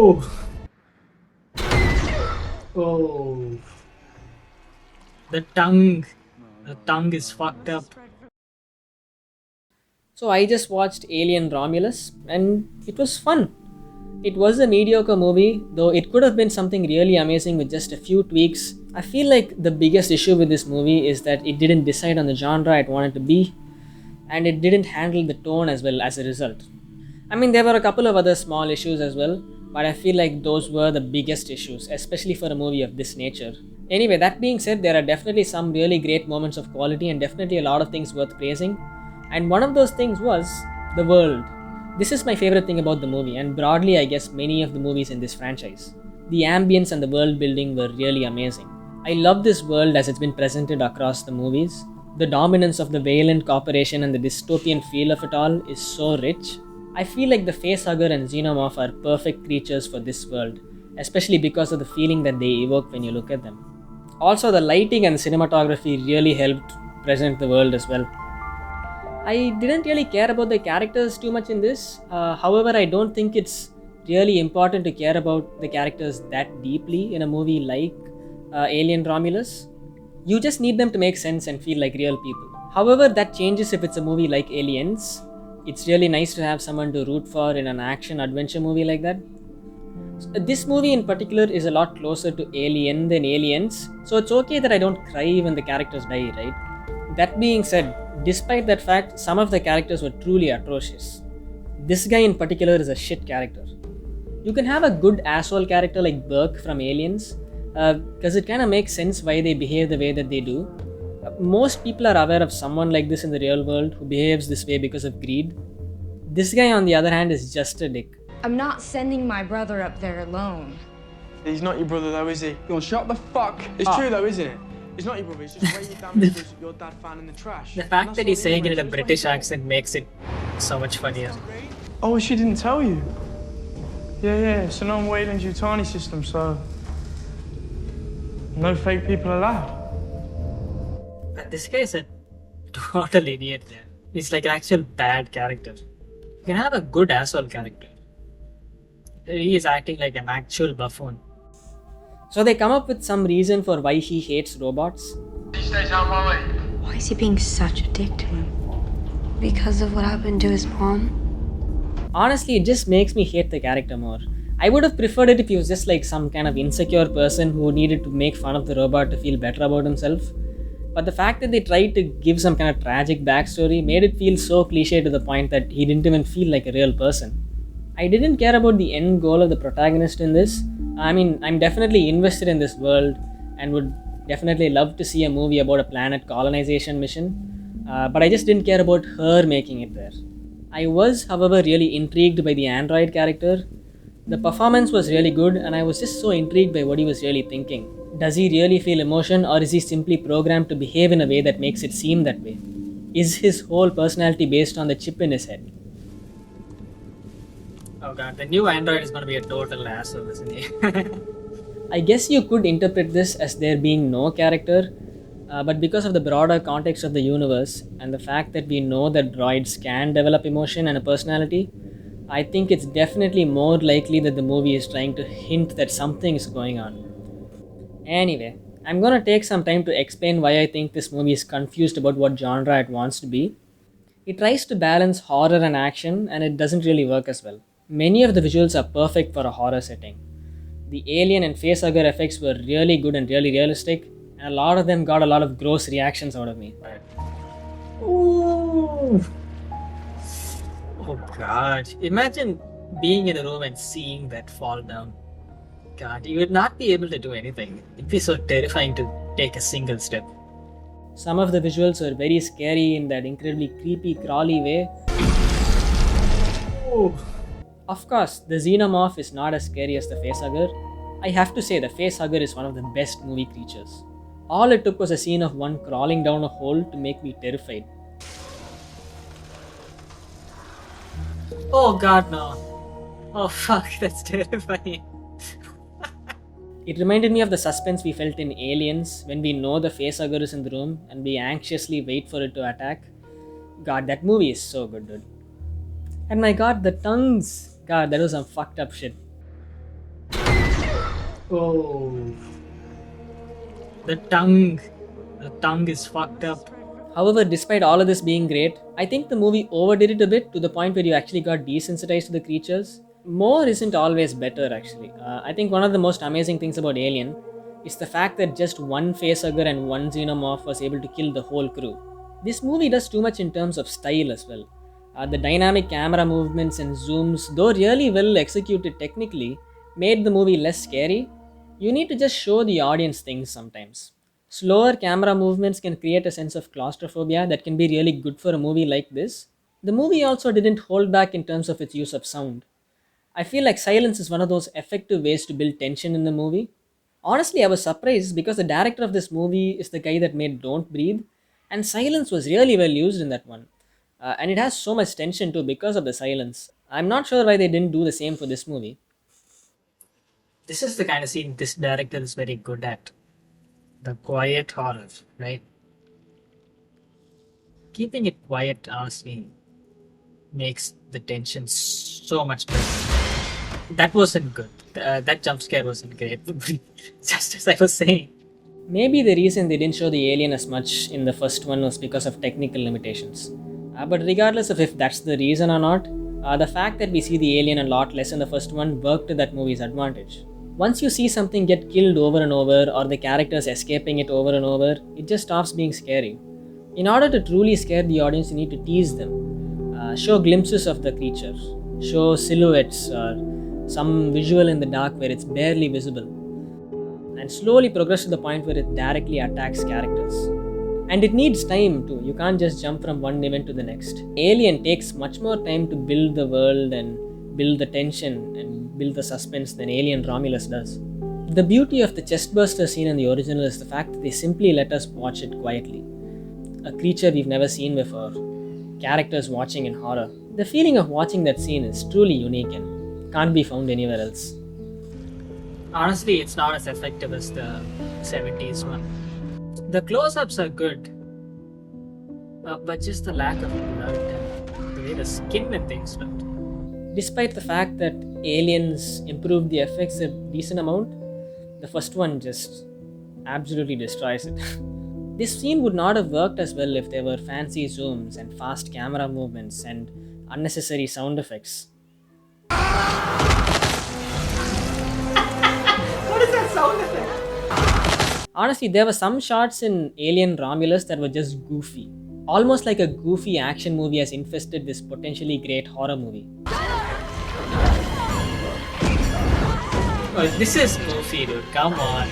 Oh, oh, the tongue. The tongue is fucked up. So I just watched Alien Romulus and it was fun. It was a mediocre movie, though it could have been something really amazing with just a few tweaks. I feel like the biggest issue with this movie is that it didn't decide on the genre it wanted to be, and it didn't handle the tone as well as a result. I mean, there were a couple of other small issues as well, but I feel like those were the biggest issues, especially for a movie of this nature. Anyway, that being said, there are definitely some really great moments of quality and definitely a lot of things worth praising. And one of those things was the world. This is my favorite thing about the movie, and broadly, I guess, many of the movies in this franchise. The ambience and the world building were really amazing. I love this world as it's been presented across the movies. The dominance of the Valiant Corporation and the dystopian feel of it all is so rich. I feel like the Facehugger and Xenomorph are perfect creatures for this world, especially because of the feeling that they evoke when you look at them. Also, the lighting and cinematography really helped present the world as well. I didn't really care about the characters too much in this. However, I don't think it's really important to care about the characters that deeply in a movie like Alien Romulus. You just need them to make sense and feel like real people. However, that changes if it's a movie like Aliens. It's really nice to have someone to root for in an action adventure movie like that. This movie in particular is a lot closer to Alien than Aliens, so it's okay that I don't cry when the characters die, right? That being said, despite that fact, some of the characters were truly atrocious. This guy in particular is a shit character. You can have a good asshole character like Burke from Aliens, because it kind of makes sense why they behave the way that they do. Most people are aware of someone like this in the real world who behaves this way because of greed. This guy, on the other hand, is just a dick. I'm not sending my brother up there alone. He's not your brother though, is he? Go on, shut the fuck It's up. true though, isn't it? He's not your brother, he's just weighted down because your dad found in the trash. The fact that he's saying it in a British accent makes it so much funnier. Oh, she didn't tell you? Yeah, so no Wayland's Utani system, so... No fake people allowed. But this guy is a total idiot there. He's like an actual bad character. You can have a good asshole character. He is acting like an actual buffoon. So they come up with some reason for why he hates robots. He stays out my way. Why is he being such a dick to him? Because of what happened to his mom? Honestly, it just makes me hate the character more. I would have preferred it if he was just like some kind of insecure person who needed to make fun of the robot to feel better about himself. But the fact that they tried to give some kind of tragic backstory made it feel so cliche to the point that he didn't even feel like a real person. I didn't care about the end goal of the protagonist in this. I mean, I'm definitely invested in this world and would definitely love to see a movie about a planet colonization mission, but I just didn't care about her making it there. I was, however, really intrigued by the android character. The performance was really good, and I was just so intrigued by what he was really thinking. Does he really feel emotion, or is he simply programmed to behave in a way that makes it seem that way? Is his whole personality based on the chip in his head? Oh god, the new android is gonna be a total asshole, isn't he? I guess you could interpret this as there being no character, but because of the broader context of the universe and the fact that we know that droids can develop emotion and a personality, I think it's definitely more likely that the movie is trying to hint that something is going on. Anyway, I'm gonna take some time to explain why I think this movie is confused about what genre it wants to be. It tries to balance horror and action, and it doesn't really work as well. Many of the visuals are perfect for a horror setting. The alien and facehugger effects were really good and really realistic, and a lot of them got a lot of gross reactions out of me. Ooh. Oh god. Imagine being in a room and seeing that fall down. God, you would not be able to do anything. It'd be so terrifying to take a single step. Some of the visuals were very scary in that incredibly creepy, crawly way. Oh. Of course, the xenomorph is not as scary as the facehugger. I have to say, the facehugger is one of the best movie creatures. All it took was a scene of one crawling down a hole to make me terrified. Oh god, no. Oh fuck, that's terrifying. It reminded me of the suspense we felt in Aliens when we know the facehugger is in the room and we anxiously wait for it to attack. God, that movie is so good, dude. And my god, the tongues. God, that was some fucked up shit. Oh, the tongue. The tongue is fucked up. However, despite all of this being great, I think the movie overdid it a bit to the point where you actually got desensitized to the creatures. More isn't always better, actually. I think one of the most amazing things about Alien is the fact that just one facehugger and one xenomorph was able to kill the whole crew. This movie does too much in terms of style as well. The dynamic camera movements and zooms, though really well executed technically, made the movie less scary. You need to just show the audience things sometimes. Slower camera movements can create a sense of claustrophobia that can be really good for a movie like this. The movie also didn't hold back in terms of its use of sound. I feel like silence is one of those effective ways to build tension in the movie. Honestly, I was surprised because the director of this movie is the guy that made Don't Breathe, and silence was really well used in that one. And it has so much tension too because of the silence. I'm not sure why they didn't do the same for this movie. This is the kind of scene this director is very good at. The quiet horror, right? Keeping it quiet, honestly, makes the tension so much better. That wasn't good. That jump scare wasn't great. Just as I was saying. Maybe the reason they didn't show the alien as much in the first one was because of technical limitations. But regardless of if that's the reason or not, the fact that we see the alien a lot less in the first one worked to that movie's advantage. Once you see something get killed over and over, or the characters escaping it over and over, it just stops being scary. In order to truly scare the audience, you need to tease them. Show glimpses of the creature, show silhouettes or some visual in the dark where it's barely visible, and slowly progress to the point where it directly attacks characters. And it needs time too. You can't just jump from one event to the next. Alien takes much more time to build the world and build the tension and build the suspense than Alien Romulus does. The beauty of the chestburster scene in the original is the fact that they simply let us watch it quietly. A creature we've never seen before, characters watching in horror. The feeling of watching that scene is truly unique and can't be found anywhere else. Honestly, it's not as effective as the 70s one. The close-ups are good, but just the lack of blood and the way the skin and things looked. Despite the fact that Aliens improved the effects a decent amount, the first one just absolutely destroys it. This scene would not have worked as well if there were fancy zooms and fast camera movements and unnecessary sound effects. What is that sound effect? Honestly, there were some shots in Alien Romulus that were just goofy. Almost like a goofy action movie has infested this potentially great horror movie. Oh, this is goofy, dude. Come on.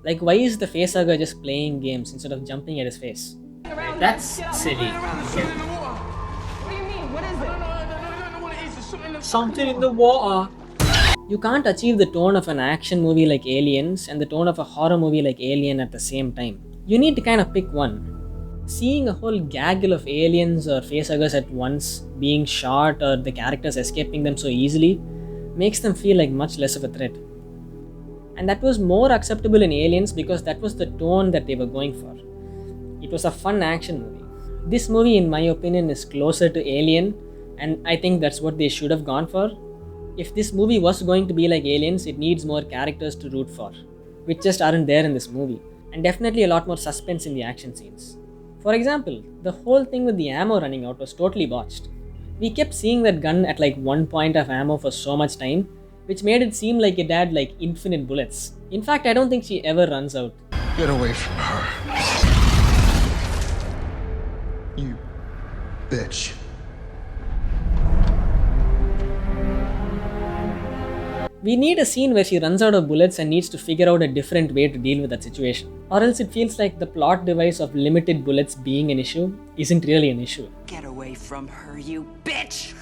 Like, why is the facehugger just playing games instead of jumping at his face? That's silly. What do you mean? What is it? Something in the water. You can't achieve the tone of an action movie like Aliens and the tone of a horror movie like Alien at the same time. You need to kind of pick one. Seeing a whole gaggle of aliens or facehuggers at once being shot or the characters escaping them so easily makes them feel like much less of a threat. And that was more acceptable in Aliens because that was the tone that they were going for. It was a fun action movie. This movie, in my opinion, is closer to Alien, and I think that's what they should have gone for. If this movie was going to be like Aliens, it needs more characters to root for, which just aren't there in this movie, and definitely a lot more suspense in the action scenes. For example, the whole thing with the ammo running out was totally botched. We kept seeing that gun at like one point of ammo for so much time, which made it seem like it had like infinite bullets. In fact, I don't think she ever runs out. Get away from her. You bitch. We need a scene where she runs out of bullets and needs to figure out a different way to deal with that situation. Or else it feels like the plot device of limited bullets being an issue isn't really an issue. Get away from her, you bitch!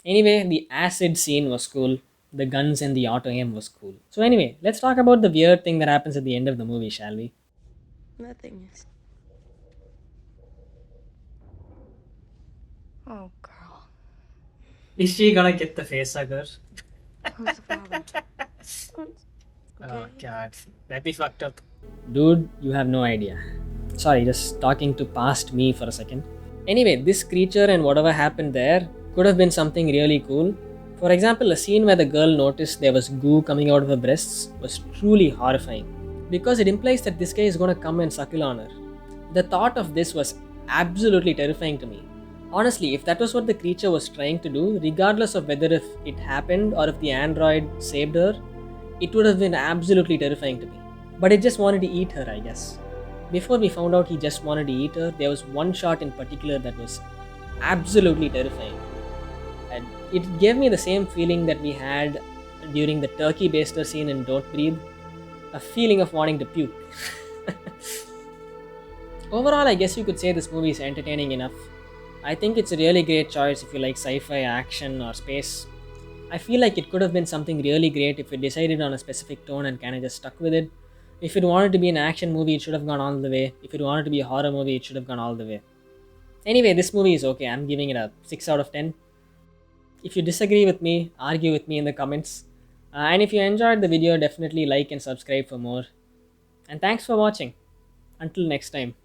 Anyway, the acid scene was cool. The guns and the auto aim was cool. So anyway, let's talk about the weird thing that happens at the end of the movie, shall we? Nothing is. Oh, girl. Is she gonna get the facehugger? Who's the problem? Oh god, that'd be fucked up. Dude, you have no idea. Sorry, just talking to past me for a second. Anyway, this creature and whatever happened there could have been something really cool, For example, a scene where the girl noticed there was goo coming out of her breasts was truly horrifying because it implies that this guy is going to come and suckle on her. The thought of this was absolutely terrifying to me. Honestly, if that was what the creature was trying to do, regardless of whether if it happened or if the android saved her, it would have been absolutely terrifying to me. But it just wanted to eat her, I guess. Before we found out he just wanted to eat her, there was one shot in particular that was absolutely terrifying. And it gave me the same feeling that we had during the turkey baster scene in Don't Breathe, a feeling of wanting to puke. Overall, I guess you could say this movie is entertaining enough. I think it's a really great choice if you like sci-fi, action, or space. I feel like it could have been something really great if it decided on a specific tone and kind of just stuck with it. If it wanted to be an action movie, it should have gone all the way. If it wanted to be a horror movie, it should have gone all the way. Anyway, this movie is okay. I'm giving it a 6 out of 10. If you disagree with me, argue with me in the comments. And if you enjoyed the video, definitely like and subscribe for more. And thanks for watching. Until next time.